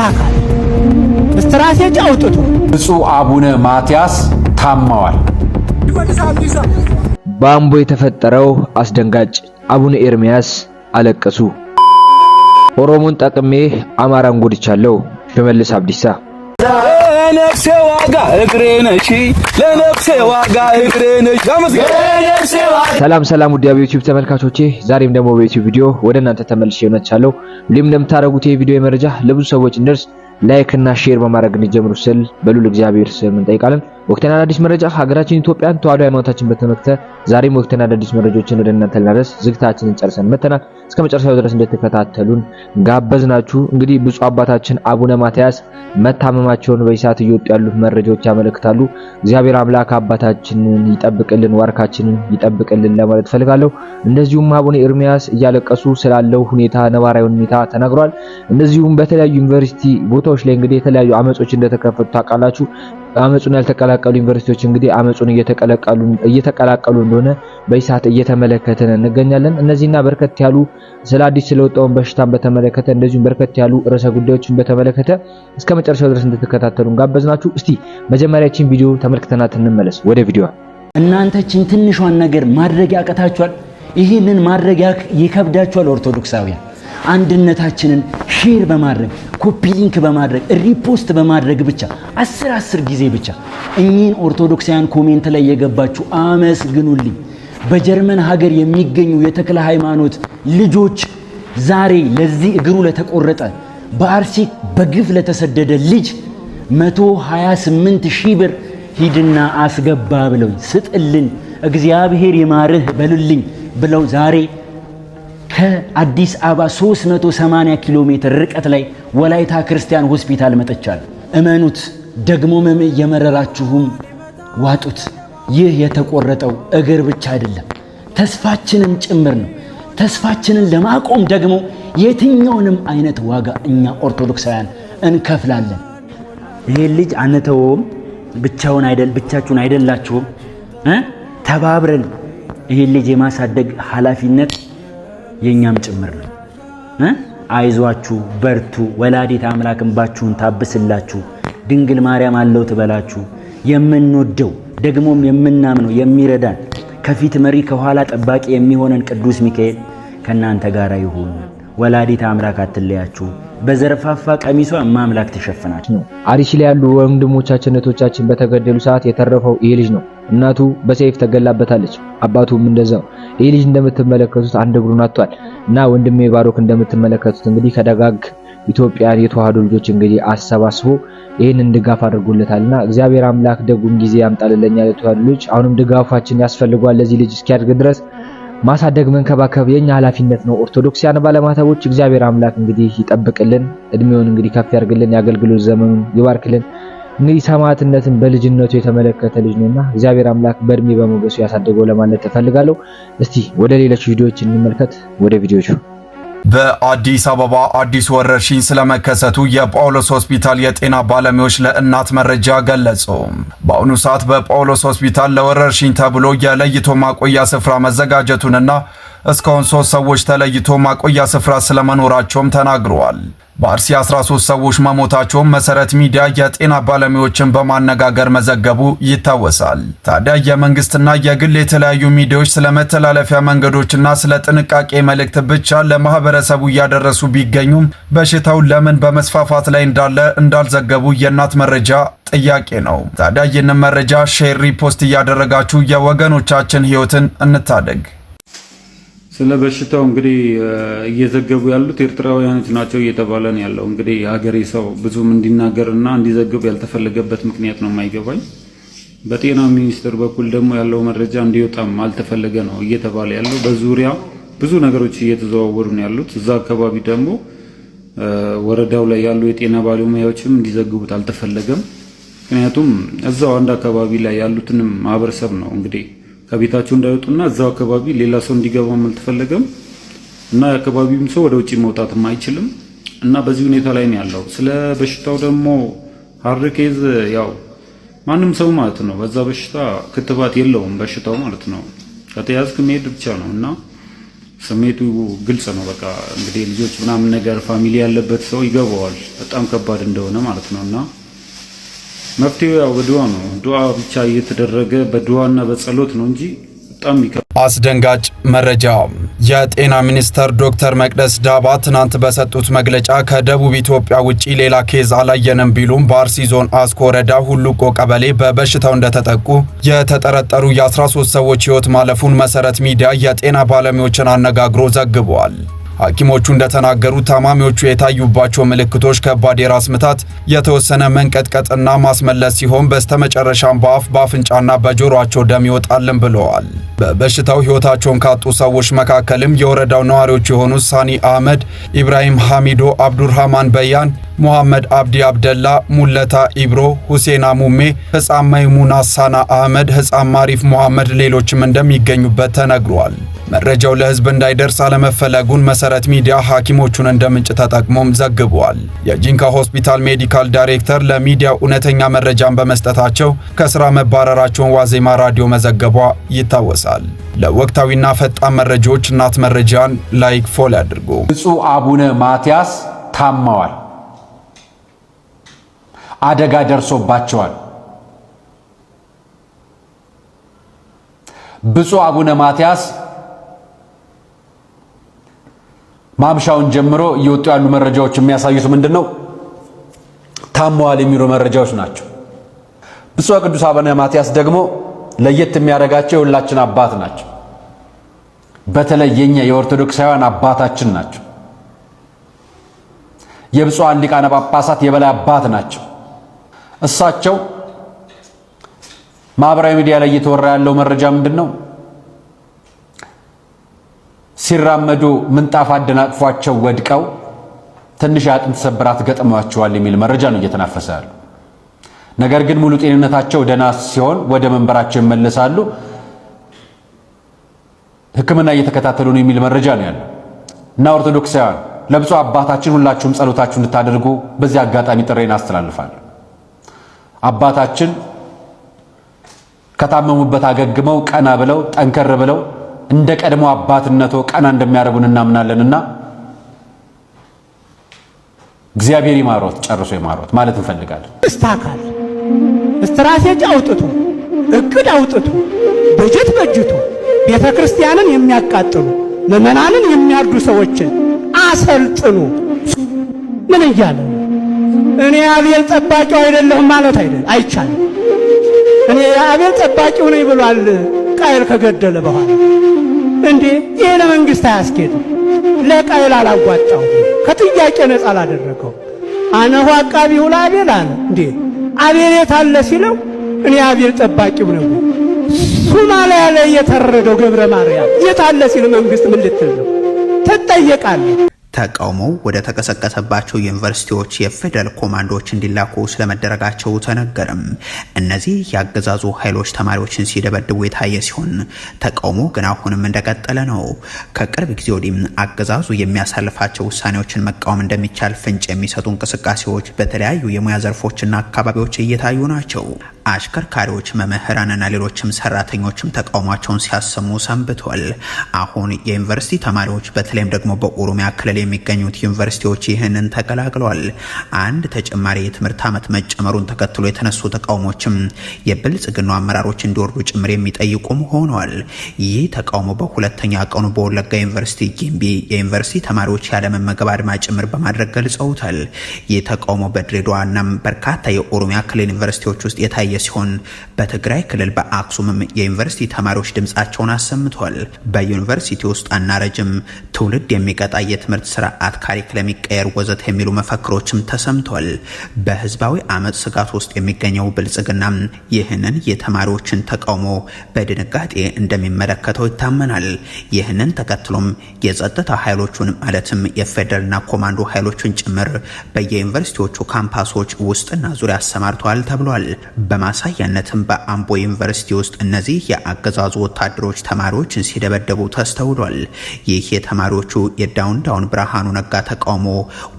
አካል ስትራቴጂ አውጥቶ ብፁዕ አቡነ ማትያስ ታማዋል። በአምቦ የተፈጠረው አስደንጋጭ አቡነ ኤርሚያስ አለቀሱ። ኦሮሞን ጠቅሜ አማራን ጎድቻለሁ። ሽመልስ አብዲሳ ለነፍሴ ዋጋ እግሬ ነሽ፣ ለነፍሴ ዋጋ እግሬ ነሽ። ሰላም ውድ የዩቲዩብ ተመልካቾቼ፣ ዛሬም ደግሞ በዩቲዩብ ቪዲዮ ወደ እናንተ ተመልሼ መጥቻለሁ። ሁሌም እንደምታደርጉት የቪዲዮ መረጃ ለብዙ ሰዎች እንደርስ ላይክ እና ሼር በማድረግ እንጀምሩ ስል በሉል እግዚአብሔር ስም እንጠይቃለን። ወቅታዊና አዳዲስ መረጃ ሀገራችን ኢትዮጵያን ተዋህዶ ሃይማኖታችን በተመለከተ ዛሬም ወቅታዊና አዳዲስ መረጃዎችን ወደ እናንተ ለማድረስ ዝግጅታችንን ጨርሰን መተናል። እስከ መጨረሻው ድረስ እንድትከታተሉን ጋበዝናችሁ። እንግዲህ ብፁዕ አባታችን አቡነ ማትያስ መታመማቸውን በይሳት እየወጡ ያሉት መረጃዎች ያመለክታሉ። እግዚአብሔር አምላክ አባታችንን ይጠብቅልን፣ ዋርካችንን ይጠብቅልን ለማለት ፈልጋለሁ። እንደዚሁም አቡነ ኤርሚያስ እያለቀሱ ስላለው ሁኔታ ነባራዊ ሁኔታ ተናግሯል። እንደዚሁም በተለያዩ ዩኒቨርሲቲ ቦታዎች ላይ እንግዲህ የተለያዩ አመጾች እንደተከፈቱ ታውቃላችሁ። አመጹን ያልተቀላቀሉ ዩኒቨርሲቲዎች እንግዲህ አመጹን እየተቀላቀሉ እንደሆነ በይሳት እየተመለከተን እንገኛለን። እነዚህና በርከት ያሉ ስለ አዲስ ስለወጣው በሽታን በተመለከተ እንደዚሁም በርከት ያሉ ርዕሰ ጉዳዮችን በተመለከተ እስከ መጨረሻው ድረስ እንድትከታተሉን ጋበዝናችሁ። እስቲ መጀመሪያ እቺን ቪዲዮ ተመልክተናት እንመለስ። ወደ ቪዲዮ። እናንተችን ትንሿን ነገር ማድረግ ያቀታችኋል። ይሄንን ማድረግ ይከብዳችኋል። ኦርቶዶክሳውያን አንድነታችንን ሼር በማድረግ ኮፒ ሊንክ በማድረግ ሪፖስት በማድረግ ብቻ 10 ጊዜ ብቻ እኚህን ኦርቶዶክሳውያን ኮሜንት ላይ የገባችሁ አመስግኑልኝ። በጀርመን ሀገር የሚገኙ የተክለ ሃይማኖት ልጆች ዛሬ ለዚህ እግሩ ለተቆረጠ በአርሲ በግፍ ለተሰደደ ልጅ 128,000 ብር ሂድና አስገባ ብለው ስጥልን፣ እግዚአብሔር ይማርህ በሉልኝ ብለው ዛሬ ከአዲስ አበባ 380 ኪሎ ሜትር ርቀት ላይ ወላይታ ክርስቲያን ሆስፒታል መጥቻለሁ። እመኑት፣ ደግሞ እየመረራችሁም ዋጡት። ይህ የተቆረጠው እግር ብቻ አይደለም፣ ተስፋችንም ጭምር ነው። ተስፋችንን ለማቆም ደግሞ የትኛውንም አይነት ዋጋ እኛ ኦርቶዶክሳውያን እንከፍላለን። ይሄ ልጅ አንተውም፣ ብቻችሁን አይደላችሁም። ተባብረን ይሄ ልጅ የማሳደግ ኃላፊነት የኛም ጭምር ነው። አይዟችሁ፣ በርቱ። ወላዲተ አምላክ እንባችሁን ታብስላችሁ፣ ድንግል ማርያም አለው ትበላችሁ። የምንወደው ደግሞም የምናምነው የሚረዳን ከፊት መሪ ከኋላ ጠባቂ የሚሆነን ቅዱስ ሚካኤል ከናንተ ጋር ይሁን። ወላዲተ አምላክ አትለያችሁ። በዘርፋፋ ቀሚሷ ማምላክ ተሸፍናችሁ። አርሲ ላይ ያሉ ወንድሞቻችን እህቶቻችን በተገደሉ ሰዓት የተረፈው ይሄ ልጅ ነው። እናቱ በሰይፍ ተገላበታለች፣ አባቱም እንደዛው። ይሄ ልጅ እንደምትመለከቱት አንድ እግሩን አጥቷል እና ወንድሜ ባሮክ እንደምትመለከቱት እንግዲህ ከደጋግ ኢትዮጵያን የተዋህዶ ልጆች እንግዲህ አሰባስቦ ይሄንን ድጋፍ አድርጎለታልና እግዚአብሔር አምላክ ደጉን ጊዜ ያምጣልለኛ ለተዋህዶ ልጅ። አሁንም ድጋፋችን ያስፈልጓል። ለዚህ ልጅ እስኪያድግ ድረስ ማሳደግ መንከባከብ የኛ ኃላፊነት ነው። ኦርቶዶክሳውያን ባለማተቦች እግዚአብሔር አምላክ እንግዲህ ይጠብቅልን፣ እድሜውን እንግዲህ ከፍ ያርግልን፣ ያገልግሎት ዘመኑን ይባርክልን። እንግዲህ ሰማዕትነትን በልጅነቱ የተመለከተ ልጅ ነውና እግዚአብሔር አምላክ በእድሜ በሞገሱ ያሳደገው ለማለት ተፈልጋለሁ። እስቲ ወደ ሌሎች ቪዲዮዎች እንመልከት። ወደ ቪዲዮቹ። በአዲስ አበባ አዲስ ወረርሽኝ ስለመከሰቱ የጳውሎስ ሆስፒታል የጤና ባለሙያዎች ለእናት መረጃ ገለጹ። በአሁኑ ሰዓት በጳውሎስ ሆስፒታል ለወረርሽኝ ተብሎ የለይቶ ማቆያ ስፍራ መዘጋጀቱንና እስካሁን 3 ሰዎች ተለይቶ ማቆያ ስፍራ ስለመኖራቸውም ተናግረዋል። በአርሲ 13 ሰዎች መሞታቸውን መሰረት ሚዲያ የጤና ባለሙያዎችን በማነጋገር መዘገቡ ይታወሳል። ታዲያ የመንግስትና የግል የተለያዩ ሚዲያዎች ስለመተላለፊያ መንገዶችና ስለ ጥንቃቄ መልእክት ብቻ ለማህበረሰቡ እያደረሱ ቢገኙም በሽታው ለምን በመስፋፋት ላይ እንዳለ እንዳልዘገቡ የእናት መረጃ ጥያቄ ነው። ታዲያ ይህንን መረጃ ሼር፣ ሪፖስት እያደረጋችሁ የወገኖቻችን ህይወትን እንታደግ። ስለ በሽታው እንግዲህ እየዘገቡ ያሉት ኤርትራውያኖች ናቸው እየተባለ ነው ያለው። እንግዲህ የሀገሬ ሰው ብዙም እንዲናገርና እንዲዘግብ ያልተፈለገበት ምክንያት ነው የማይገባኝ። በጤና ሚኒስቴር በኩል ደግሞ ያለው መረጃ እንዲወጣም አልተፈለገ ነው እየተባለ ያለው። በዙሪያ ብዙ ነገሮች እየተዘዋወሩ ነው ያሉት። እዛ አካባቢ ደግሞ ወረዳው ላይ ያሉ የጤና ባለሙያዎችም እንዲዘግቡት አልተፈለገም። ምክንያቱም እዛው አንድ አካባቢ ላይ ያሉትንም ማህበረሰብ ነው እንግዲህ ከቤታቸው እንዳይወጡና እዛው አካባቢ ሌላ ሰው እንዲገባም አልተፈለገም እና የአካባቢውም ሰው ወደ ውጪ መውጣትም አይችልም እና በዚህ ሁኔታ ላይ ነው ያለው። ስለ በሽታው ደግሞ ሀርኬዝ ያው ማንም ሰው ማለት ነው በዛ በሽታ ክትባት የለውም በሽታው ማለት ነው። ከተያዝክ መሄድ ብቻ ነው እና ስሜቱ ግልጽ ነው። በቃ እንግዲህ ልጆች ምናምን ነገር ፋሚሊ ያለበት ሰው ይገባዋል በጣም ከባድ እንደሆነ ማለት ነውና መፍትሄው ያው በዱዓ ነው። ዱዓ ብቻ እየተደረገ በዱዓና በጸሎት ነው እንጂ በጣም አስደንጋጭ መረጃ። የጤና ሚኒስተር ዶክተር መቅደስ ዳባ ትናንት በሰጡት መግለጫ ከደቡብ ኢትዮጵያ ውጪ ሌላ ኬዝ አላየንም ቢሉም በአርሲ ዞን አስኮ ወረዳ ሁሉቆ ቀበሌ በበሽታው እንደተጠቁ የተጠረጠሩ የ13 ሰዎች ሕይወት ማለፉን መሰረት ሚዲያ የጤና ባለሙያዎችን አነጋግሮ ዘግቧል። ሐኪሞቹ እንደተናገሩ ታማሚዎቹ የታዩባቸው ምልክቶች ከባድ የራስ ምታት፣ የተወሰነ መንቀጥቀጥና ማስመለስ ሲሆን በስተመጨረሻም በአፍንጫና በጆሮአቸው ደም ይወጣልን ብለዋል። በበሽታው ሕይወታቸውን ካጡ ሰዎች መካከልም የወረዳው ነዋሪዎች የሆኑት ሳኒ አህመድ፣ ኢብራሂም ሐሚዶ፣ አብዱርሃማን በያን፣ ሙሐመድ አብዲ አብደላ፣ ሙለታ ኢብሮ፣ ሁሴና ሙሜ፣ ሕፃን መይሙና ሳና አህመድ፣ ሕፃን ማሪፍ ሙሐመድ ሌሎችም እንደሚገኙበት ተነግሯል። መረጃው ለህዝብ እንዳይደርስ አለመፈለጉን መሰረት ሚዲያ ሐኪሞቹን እንደ ምንጭ ተጠቅሞም ዘግቧል። የጂንካ ሆስፒታል ሜዲካል ዳይሬክተር ለሚዲያ እውነተኛ መረጃን በመስጠታቸው ከስራ መባረራቸውን ዋዜማ ራዲዮ መዘገቧ ይታወሳል። ለወቅታዊና ፈጣን መረጃዎች እናት መረጃን ላይክ ፎሎ ያድርጉ። ብፁዕ አቡነ ማትያስ ታመዋል። አደጋ ደርሶባቸዋል። ብፁዕ አቡነ ማትያስ ማምሻውን ጀምሮ እየወጡ ያሉ መረጃዎች የሚያሳዩት ምንድነው? ታመዋል የሚሉ መረጃዎች ናቸው። ብፁዕ ቅዱስ አቡነ ማትያስ ደግሞ ለየት የሚያደርጋቸው የሁላችን አባት ናቸው። በተለይ የኛ የኦርቶዶክሳውያን አባታችን ናቸው። የብፁዓን ሊቃነ ጳጳሳት የበላይ አባት ናቸው። እሳቸው ማህበራዊ ሚዲያ ላይ እየተወራ ያለው መረጃ ምንድነው? ሲራመዱ ምንጣፍ አደናቅፏቸው ወድቀው ትንሽ የአጥንት ስብራት ገጥሟቸዋል የሚል መረጃ ነው እየተናፈሰ ያለው። ነገር ግን ሙሉ ጤንነታቸው ደህና ሲሆን ወደ መንበራቸው ይመለሳሉ፣ ሕክምና እየተከታተሉ ነው የሚል መረጃ ነው ያለው እና ኦርቶዶክሳውያን ለብፁዕ አባታችን ሁላችሁም ጸሎታችሁ እንድታደርጉ በዚህ አጋጣሚ ጥሬን አስተላልፋለሁ። አባታችን ከታመሙበት አገግመው ቀና ብለው ጠንከር ብለው እንደ ቀድሞ አባትነቶ ቀና እንደሚያደርጉን እናምናለንና እግዚአብሔር ይማሮት፣ ጨርሶ ይማሮት ማለት እንፈልጋለን። እስታካል ስትራቴጂ አውጥቶ እቅድ አውጥቶ በጀት በጅቶ ቤተክርስቲያንን የሚያቃጥሉ ምዕመናንን የሚያርዱ ሰዎችን አሰልጥኑ። ምን እያለ እኔ አቤል ጠባቂው አይደለሁም ማለት አይቻልም። እኔ አቤል ጠባቂው ነኝ ብሏል ቃየል ከገደለ በኋላ። እንዴ ይሄ ለመንግስት አያስኬድም። ለቃየል አላዋጣው፣ ከጥያቄ ነፃ አላደረገው። አነሆ አቃቢው ለአቤል አለ። እንዴ አቤል የት አለ ሲለው እኔ አቤል ጠባቂው ነው። ሶማሊያ ላይ የተረደው ገብረ ማርያም የት አለ ሲል መንግስት ምን ልትል ነው? ትጠየቃለህ። ተቃውሞው ወደ ተቀሰቀሰባቸው ዩኒቨርሲቲዎች የፌደራል ኮማንዶዎች እንዲላኩ ስለመደረጋቸው ተነገረም። እነዚህ ያገዛዙ ኃይሎች ተማሪዎችን ሲደበድቡ የታየ ሲሆን ተቃውሞ ግን አሁንም እንደቀጠለ ነው። ከቅርብ ጊዜ ወዲህ አገዛዙ የሚያሳልፋቸው ውሳኔዎችን መቃወም እንደሚቻል ፍንጭ የሚሰጡ እንቅስቃሴዎች በተለያዩ የሙያ ዘርፎችና አካባቢዎች እየታዩ ናቸው። አሽከርካሪዎች፣ መምህራንና ሌሎችም ሰራተኞችም ተቃውሟቸውን ሲያሰሙ ሰንብቷል። አሁን የዩኒቨርሲቲ ተማሪዎች በተለይም ደግሞ በኦሮሚያ ክልል የሚገኙት ዩኒቨርሲቲዎች ይህንን ተቀላቅለዋል። አንድ ተጨማሪ የትምህርት ዓመት መጨመሩን ተከትሎ የተነሱ ተቃውሞችም የብልጽግናው አመራሮች እንዲወርዱ ጭምር የሚጠይቁም ሆነዋል። ይህ ተቃውሞ በሁለተኛ ቀኑ በወለጋ ዩኒቨርሲቲ ጊምቢ የዩኒቨርሲቲ ተማሪዎች ያለመመገብ አድማ ጭምር በማድረግ ገልጸውታል። ይህ ተቃውሞ በድሬዳዋና በርካታ የኦሮሚያ ክልል ዩኒቨርሲቲዎች ውስጥ የታየ ሲሆን በትግራይ ክልል በአክሱምም የዩኒቨርሲቲ ተማሪዎች ድምጻቸውን አሰምተዋል። በዩኒቨርሲቲ ውስጥ አናረጅም፣ ትውልድ የሚቀጣ የትምህርት ስርዓት፣ ካሪክለም ይቀየር ወዘተ የሚሉ መፈክሮችም ተሰምተዋል። በህዝባዊ አመጽ ስጋት ውስጥ የሚገኘው ብልጽግና ይህንን የተማሪዎችን ተቃውሞ በድንጋጤ እንደሚመለከተው ይታመናል። ይህንን ተከትሎም የጸጥታ ኃይሎቹን ማለትም የፌደራልና ኮማንዶ ኃይሎችን ጭምር በየዩኒቨርሲቲዎቹ ካምፓሶች ውስጥና ዙሪያ አሰማርተዋል ተብሏል። በማሳያነትም በአምቦ ዩኒቨርሲቲ ውስጥ እነዚህ የአገዛዙ ወታደሮች ተማሪዎችን ሲደበደቡ ተስተውሏል። ይህ የተማሪዎቹ የዳውን ብርሃኑ የብርሃኑ ነጋ ተቃውሞ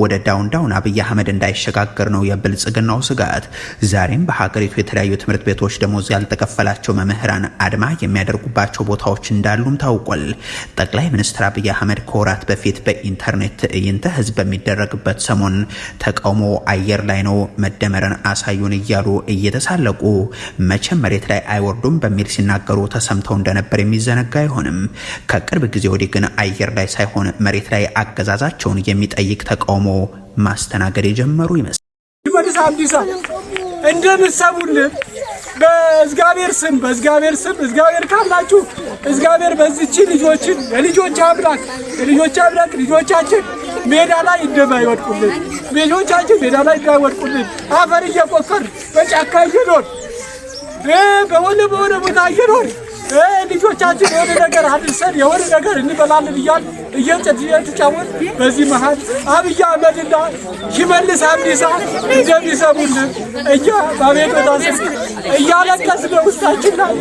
ወደ ዳውን አብይ አህመድ እንዳይሸጋገር ነው የብልጽግናው ስጋት። ዛሬም በሀገሪቱ የተለያዩ ትምህርት ቤቶች ደሞዝ ያልተከፈላቸው መምህራን አድማ የሚያደርጉባቸው ቦታዎች እንዳሉም ታውቋል። ጠቅላይ ሚኒስትር አብይ አህመድ ከወራት በፊት በኢንተርኔት ትዕይንተ ህዝብ በሚደረግበት ሰሞን ተቃውሞ አየር ላይ ነው፣ መደመርን አሳዩን እያሉ እየተሳለቁ መቼም መሬት ላይ አይወርዱም በሚል ሲናገሩ ተሰምተው እንደነበር የሚዘነጋ አይሆንም። ከቅርብ ጊዜ ወዲህ ግን አየር ላይ ሳይሆን መሬት ላይ አገዛዛቸውን የሚጠይቅ ተቃውሞ ማስተናገድ የጀመሩ ይመስላል። ይመልስ አብዲሳ እንደምትሰሙልን በእግዚአብሔር ስም እግዚአብሔር ካላችሁ እግዚአብሔር በዚች ልጆች አምላክ ልጆቻችን ሜዳ ላይ እንደማይወድቁልን አፈር እየቆፈር በጫካ እየኖር በሆነ ቦታ እየኖር ልጆቻችን የሆነ ነገር አድርሰን የሆነ ነገር እንበላለን እያል እየተጫወት በዚህ መሃል አብይ አህመድና ሽመልስ አብዲሳ እንደሚሰሙልን እኛ በቤት ወዳሰስ እያለቀስን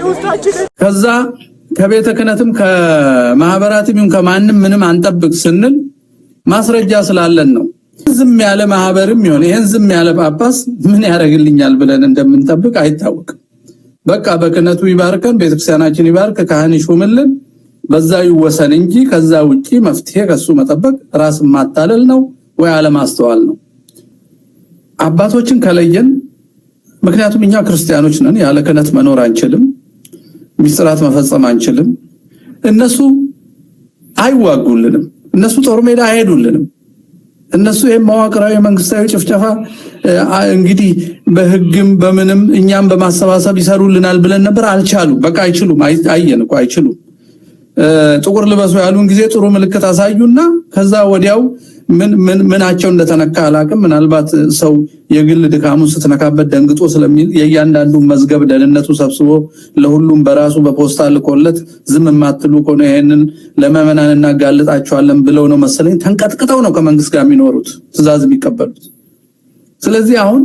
ውስጣችን ከዛ ከቤተ ክህነትም ከማህበራትም ይሁን ከማንም ምንም አንጠብቅ ስንል ማስረጃ ስላለን ነው። ዝም ያለ ማህበርም ይሁን ይሄን ዝም ያለ ጳጳስ ምን ያደርግልኛል ብለን እንደምንጠብቅ አይታወቅም። በቃ በክህነቱ ይባርከን፣ ቤተክርስቲያናችን ይባርክ፣ ካህን ይሹምልን፣ በዛ ይወሰን እንጂ ከዛ ውጪ መፍትሄ ከሱ መጠበቅ ራስ ማታለል ነው ወይ አለማስተዋል ነው። አባቶችን ከለየን፣ ምክንያቱም እኛ ክርስቲያኖች ነን፣ ያለ ክህነት መኖር አንችልም፣ ሚስጥራት መፈጸም አንችልም። እነሱ አይዋጉልንም፣ እነሱ ጦር ሜዳ አይሄዱልንም። እነሱ የመዋቅራዊ መንግስታዊ ጭፍጨፋ እንግዲህ በህግም በምንም እኛም በማሰባሰብ ይሰሩልናል ብለን ነበር። አልቻሉም። በቃ አይችሉም። አየን እኮ አይችሉም። ጥቁር ልበሱ ያሉን ጊዜ ጥሩ ምልክት አሳዩና ከዛ ወዲያው ምናቸው እንደተነካ አላቅም። ምናልባት ሰው የግል ድካሙን ስትነካበት ደንግጦ ስለሚል የእያንዳንዱ መዝገብ ደህንነቱ ሰብስቦ ለሁሉም በራሱ በፖስታ ልኮለት ዝም ማትሉ ከሆነ ይሄንን ለመመናን እናጋልጣቸዋለን ብለው ነው መሰለኝ ተንቀጥቅጠው ነው ከመንግስት ጋር የሚኖሩት ትእዛዝ የሚቀበሉት። ስለዚህ አሁን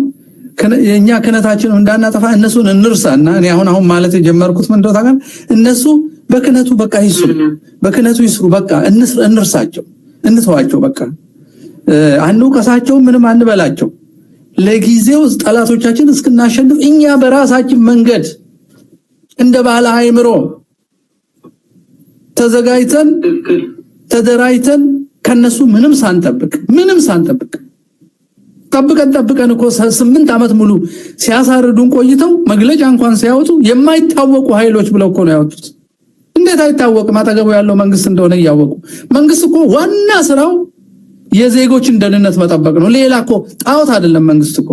የኛ ክህነታችን እንዳናጠፋ እነሱን እንርሳና እኔ አሁን ማለት የጀመርኩት ምንድነው ታውቃለህ? እነሱ በክህነቱ በቃ ይስሩ፣ በቃ እንርሳቸው፣ እንተዋቸው፣ በቃ አንውቀሳቸው፣ ምንም አንበላቸው። ለጊዜው ጠላቶቻችን እስክናሸንፍ እኛ በራሳችን መንገድ እንደ ባለ አእምሮ ተዘጋጅተን ተደራጅተን ከነሱ ምንም ሳንጠብቅ ጠብቀን እኮ 8 ዓመት ሙሉ ሲያሳርዱን ቆይተው መግለጫ እንኳን ሲያወጡ የማይታወቁ ኃይሎች ብለው እኮ ነው ያወጡት። እንዴት አይታወቅም? አጠገቡ ያለው መንግስት እንደሆነ ያያወቁ። መንግስት እኮ ዋና ስራው የዜጎችን ደህንነት መጠበቅ ነው። ሌላ እኮ ጣዖት አይደለም። መንግስት እኮ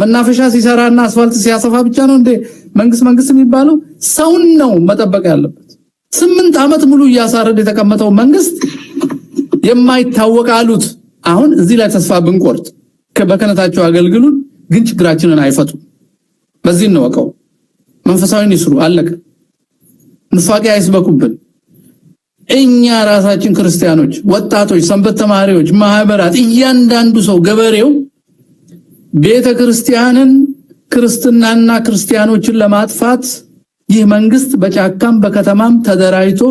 መናፈሻ ሲሰራና አስፋልት ሲያሰፋ ብቻ ነው እንዴ መንግስት የሚባለው? ሰውን ነው መጠበቅ ያለበት። 8 ዓመት ሙሉ እያሳረደ የተቀመጠው መንግስት የማይታወቅ አሉት። አሁን እዚህ ላይ ተስፋ ብንቆርጥ በክህነታቸው አገልግሉን፣ ግን ችግራችንን አይፈቱም። በዚህ ነው ወቀው መንፈሳዊን ይስሩ፣ አለቀ። ንፋቂ አይስበኩብን። እኛ ራሳችን ክርስቲያኖች፣ ወጣቶች፣ ሰንበት ተማሪዎች፣ ማህበራት፣ እያንዳንዱ ሰው፣ ገበሬው ቤተክርስቲያንን ክርስትናና ክርስቲያኖችን ለማጥፋት ይህ መንግስት በጫካም በከተማም ተደራጅቶ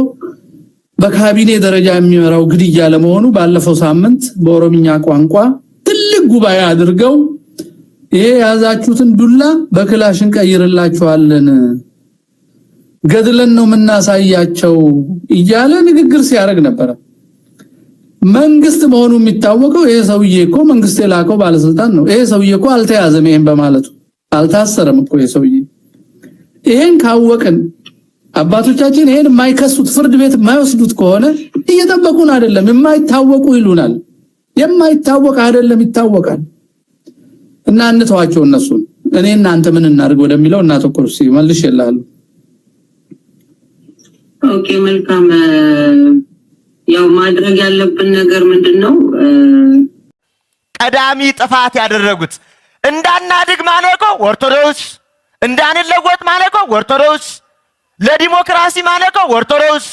በካቢኔ ደረጃ የሚመራው ግድያ ለመሆኑ ባለፈው ሳምንት በኦሮምኛ ቋንቋ ትልቅ ጉባኤ አድርገው ይሄ ያዛችሁትን ዱላ በክላሽን ቀይርላችኋለን፣ ገድለን ነው የምናሳያቸው እያለ ንግግር ሲያደርግ ነበር። መንግስት መሆኑ የሚታወቀው ይሄ ሰውዬ እኮ መንግስት የላከው ባለስልጣን ነው። ይሄ ሰውዬ እኮ አልተያዘም፣ ይሄን በማለቱ አልታሰረም እኮ ይሄ ሰውዬ። ይሄን ካወቅን አባቶቻችን ይሄን የማይከሱት ፍርድ ቤት የማይወስዱት ከሆነ እየጠበቁን አይደለም። የማይታወቁ ይሉናል። የማይታወቅ አይደለም፣ ይታወቃል። እና እንተዋቸው እነሱን። እኔ እናንተ ምን እናድርግ ወደሚለው እናተኮር። መልሽ ይላል። ኦኬ መልካም። ያው ማድረግ ያለብን ነገር ምንድነው? ቀዳሚ ጥፋት ያደረጉት እንዳናድግ ማለቆ ኦርቶዶክስ፣ እንዳንለወጥ ማለቆ ኦርቶዶክስ፣ ለዲሞክራሲ ማለቆ ኦርቶዶክስ።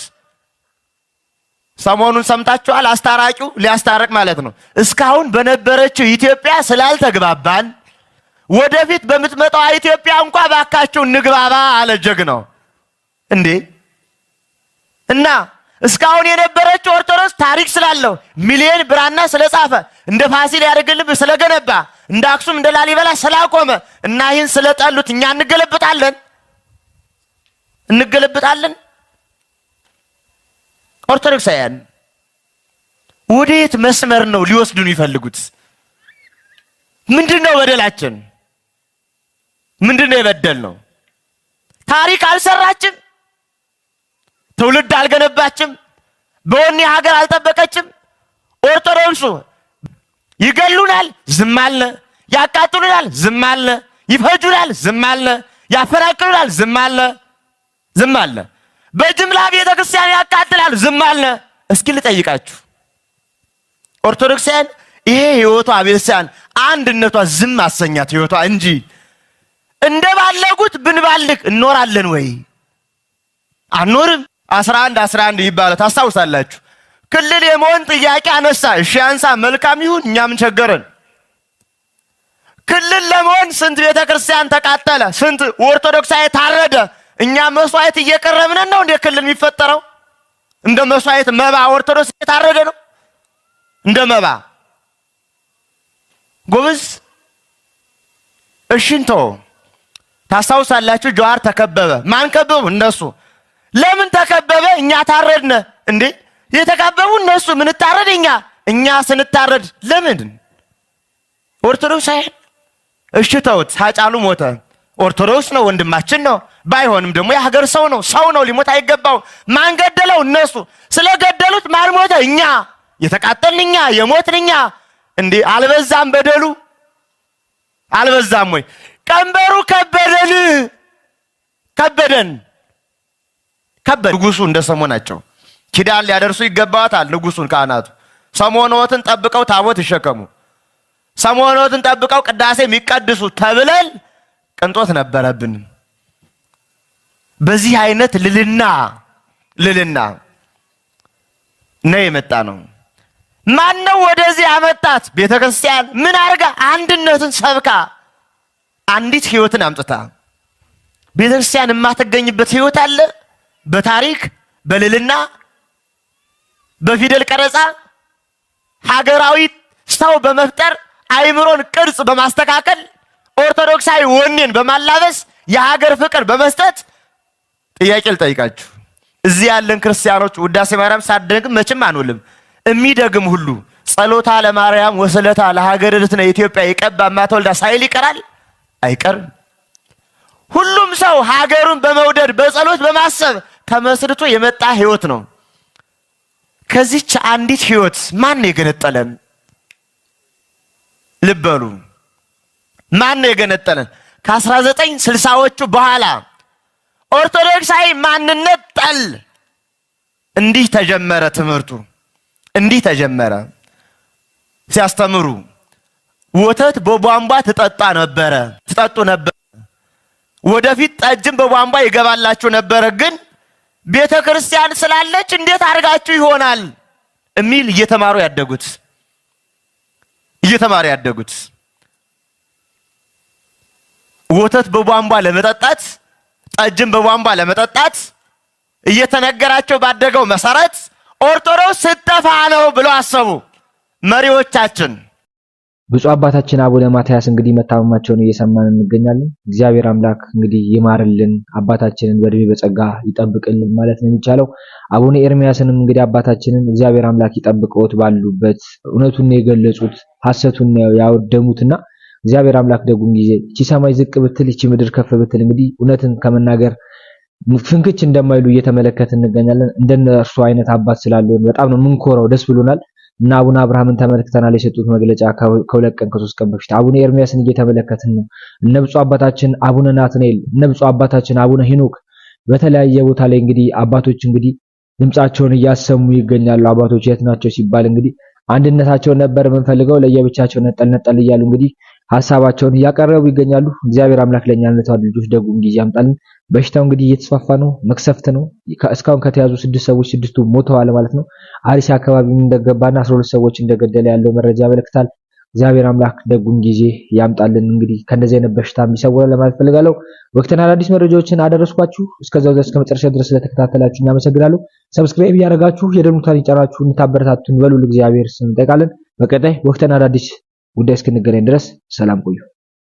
ሰሞኑን ሰምታችኋል። አስታራቂው ሊያስታርቅ ማለት ነው። እስካሁን በነበረችው ኢትዮጵያ ስላልተግባባን ወደፊት በምትመጣው ኢትዮጵያ እንኳን ባካችሁ እንግባባ አለ ጀግናው። እንዴ እና እስካሁን የነበረችው ኦርቶዶክስ ታሪክ ስላለው ሚሊዮን ብራና ስለጻፈ እንደ ፋሲል ያደርግልብ ስለገነባ እንደ አክሱም እንደ ላሊበላ ስላቆመ እና ይህን ስለጠሉት እኛ እንገለብጣለን። ኦርቶዶክሳውያን ወዴት መስመር ነው ሊወስዱን ይፈልጉት? ምንድነው በደላችን? ምንድነው የበደልነው? ታሪክ አልሰራችም፣ ትውልድ አልገነባችም፣ በወኔ ሀገር አልጠበቀችም። ኦርቶዶክሱ ይገሉናል፣ ዝም አለ። ያቃጥሉናል፣ ዝም አለ። ይፈጁናል፣ ዝም አለ። ያፈናቅሉናል፣ ዝም አለ። በጅምላ ቤተክርስቲያን ያቃጥላል፣ ዝም አለ። እስኪ ልጠይቃችሁ ኦርቶዶክሳውያን፣ ይሄ ህይወቷ ቤተክርስቲያን አንድነቷ ዝም አሰኛት ህይወቷ እንጂ እንደባለጉት ብንባልግ እንኖራለን ወይ? አንኖርም። 11 ይባላል ታስታውሳላችሁ። ክልል የመሆን ጥያቄ አነሳ። እሺ አንሳ፣ መልካም ይሁን፣ እኛ ምን ቸገረን? ክልል ለመሆን ስንት ቤተክርስቲያን ተቃጠለ፣ ስንት ኦርቶዶክሳዊ ታረደ። እኛ መስዋዕት እየቀረብን ነው እንደ ክልል የሚፈጠረው? እንደ መስዋዕት መባ ኦርቶዶክስ የታረደ ነው እንደ መባ ጎበዝ። እሽንቶ ታስታውሳላችሁ። ጀዋር ተከበበ። ማን ከበቡ? እነሱ። ለምን ተከበበ? እኛ ታረድነ እንዴ? የተከበቡ እነሱ፣ ምን ታረድ እኛ ስንታረድ ለምን? ኦርቶዶክስ አይደል? እሺ ተውት። ሃጫሉ ሞተ። ኦርቶዶክስ ነው፣ ወንድማችን ነው። ባይሆንም ደግሞ የሀገር ሰው ነው፣ ሊሞት አይገባው። ማን ገደለው? እነሱ። ስለገደሉት ማን ሞተ? እኛ። የተቃጠልን እኛ፣ የሞትን እኛ። እንዴ አልበዛም? በደሉ አልበዛም ወይ? ቀንበሩ ከበደን። ንጉሱ እንደ ሰሞናቸው ኪዳን ሊያደርሱ ይገባዋታል። ንጉሱን ካህናቱ ሰሞኖትን ጠብቀው ታቦት ይሸከሙ፣ ሰሞኖትን ጠብቀው ቅዳሴ የሚቀድሱ ተብለን ቅንጦት ነበረብን። በዚህ አይነት ልልና ነው የመጣ ነው። ማን ነው ወደዚህ ያመጣት? ቤተክርስቲያን ምን አርጋ? አንድነትን ሰብካ አንዲት ህይወትን አምጥታ። ቤተክርስቲያን የማትገኝበት ህይወት አለ? በታሪክ በልልና በፊደል ቀረጻ ሀገራዊ ሰው በመፍጠር አይምሮን ቅርጽ በማስተካከል ኦርቶዶክሳዊ ወኔን በማላበስ የሀገር ፍቅር በመስጠት ጥያቄ ልጠይቃችሁ። እዚህ ያለን ክርስቲያኖች ውዳሴ ማርያም ሳደግም መቼም አንውልም። የሚደግም ሁሉ ጸሎታ ለማርያም ወስለታ ለሀገር ልትነ ኢትዮጵያ ይቀባ ማተወልዳ ሳይል ይቀራል? አይቀርም። ሁሉም ሰው ሀገሩን በመውደድ በጸሎት በማሰብ ተመስርቶ የመጣ ህይወት ነው። ከዚች አንዲት ህይወት ማን የገነጠለን? ልበሉ፣ ማን የገነጠለን? ከ1960ዎቹ በኋላ ኦርቶዶክሳዊ ማንነት ጠል እንዲህ ተጀመረ። ትምህርቱ እንዲህ ተጀመረ። ሲያስተምሩ ወተት በቧንቧ ትጠጡ ነበር። ወደፊት ጠጅም በቧንቧ ይገባላችሁ ነበር። ግን ቤተ ክርስቲያን ስላለች እንዴት አድርጋችሁ ይሆናል የሚል እየተማሩ ያደጉት ወተት በቧንቧ ለመጠጣት ጠጅም በቧንቧ ለመጠጣት እየተነገራቸው ባደገው መሰረት ኦርቶዶክስ ስተፋ ነው ብለው አሰቡ መሪዎቻችን። ብፁዕ አባታችን አቡነ ማትያስ እንግዲህ መታመማቸውን እየሰማን እንገኛለን። እግዚአብሔር አምላክ እንግዲህ ይማርልን፣ አባታችንን በእድሜ በጸጋ ይጠብቅልን ማለት ነው የሚቻለው። አቡነ ኤርሚያስንም እንግዲህ አባታችንን እግዚአብሔር አምላክ ይጠብቀውት፣ ባሉበት እውነቱን የገለጹት ሐሰቱን ያወደሙትና እግዚአብሔር አምላክ ደጉን ጊዜ እቺ ሰማይ ዝቅ ብትል እቺ ምድር ከፍ ብትል እንግዲህ እውነትን ከመናገር ፍንክች እንደማይሉ እየተመለከትን እንገኛለን። እንደነርሱ አይነት አባት ስላለን በጣም ነው ምንኮራው፣ ደስ ብሎናል። እና አቡነ አብርሃምን ተመልክተናል። የሰጡት መግለጫ ከሁለት ቀን ከሶስት ቀን በፊት አቡነ ኤርሚያስን እየተመለከትን ነው። እነ ብፁዕ አባታችን አቡነ ናትናኤል፣ እነ ብፁዕ አባታችን አቡነ ሄኖክ በተለያየ ቦታ ላይ እንግዲህ አባቶች እንግዲህ ድምጻቸውን እያሰሙ ይገኛሉ። አባቶች የት ናቸው ሲባል እንግዲህ አንድነታቸውን ነበር የምንፈልገው፣ ለየብቻቸው ነጠል እያሉ እንግዲህ ሐሳባቸውን እያቀረቡ ይገኛሉ። እግዚአብሔር አምላክ ለኛ ለተዋሕዶ ልጆች ደጉን ጊዜ ያምጣልን። በሽታው እንግዲህ እየተስፋፋ ነው፣ መክሰፍት ነው። እስካሁን ከተያዙ 6 ሰዎች 6ቱ ሞተዋል ማለት ነው። አሪሲ አካባቢ እንደገባና 12 ሰዎች እንደገደለ ያለው መረጃ ያመለክታል። እግዚአብሔር አምላክ ደጉን ጊዜ ያምጣልን። እንግዲህ ከእንደዚህ አይነት በሽታ የሚሰውረን ለማለት ፈልጋለሁ። ወቅታዊና አዳዲስ መረጃዎችን አደረስኳችሁ። እስከዛው ድረስ ከመጨረሻ ድረስ ስለተከታተላችሁ እናመሰግናለሁ። ሰብስክራይብ እያደረጋችሁ የደወል ምልክቱን ይጫናችሁ እንድታበረታቱን በሉል እግዚአብሔር ስም እንጠይቃለን። በቀጣይ ወቅታዊና አዳዲስ ጉዳይ እስክንገናኝ ድረስ ሰላም ቆዩ።